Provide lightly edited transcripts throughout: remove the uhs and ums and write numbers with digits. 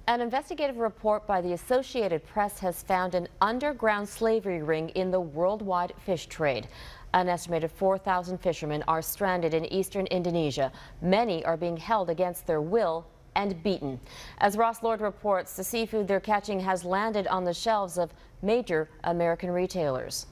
An investigative report by the Associated Press has found an underground slavery ring in the worldwide fish trade. An estimated 4,000 fishermen are stranded in eastern Indonesia. Many are being held against their will and beaten. As Ross Lord reports, the seafood they're catching has landed on the shelves of major American retailers.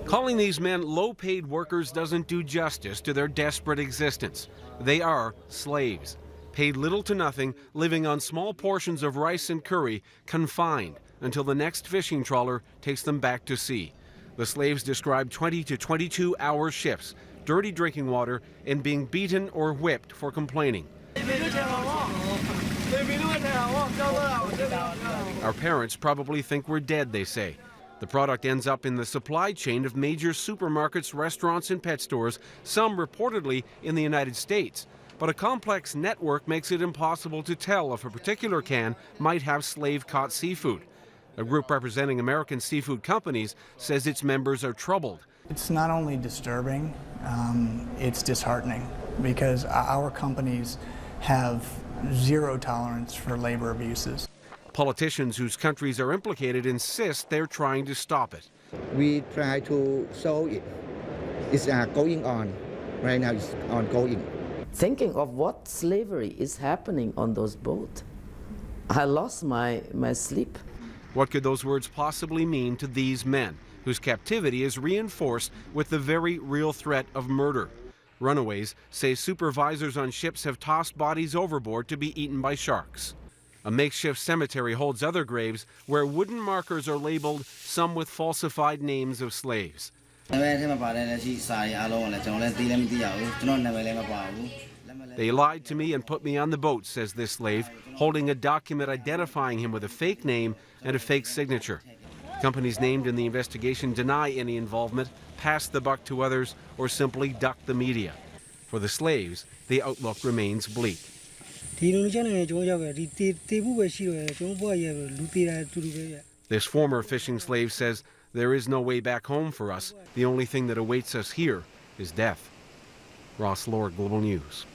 Calling these men low-paid workers doesn't do justice to their desperate existence. They are slaves, paid little to nothing, living on small portions of rice and curry, confined until the next fishing trawler takes them back to sea. The slaves describe 20 to 22-hour shifts, dirty drinking water, and being beaten or whipped for complaining. Our parents probably think we're dead, they say. The product ends up in the supply chain of major supermarkets, restaurants, and pet stores, some reportedly in the United States. But a complex network makes it impossible to tell if a particular can might have slave-caught seafood. A group representing American seafood companies says its members are troubled. It's not only disturbing, it's disheartening, because our companies have zero tolerance for labor abuses. Politicians whose countries are implicated insist they're trying to stop it. We try to solve it. It's going on. Right now it's ongoing. Thinking of what slavery is happening on those boats, I lost my sleep. What could those words possibly mean to these men, whose captivity is reinforced with the very real threat of murder? Runaways say supervisors on ships have tossed bodies overboard to be eaten by sharks. A makeshift cemetery holds other graves where wooden markers are labeled, some with falsified names of slaves. They lied to me and put me on the boat, says this slave, holding a document identifying him with a fake name and a fake signature. Companies named in the investigation deny any involvement, pass the buck to others, or simply duck the media. For the slaves, the outlook remains bleak. This former fishing slave says there is no way back home for us. The only thing that awaits us here is death. Ross Lord, Global News.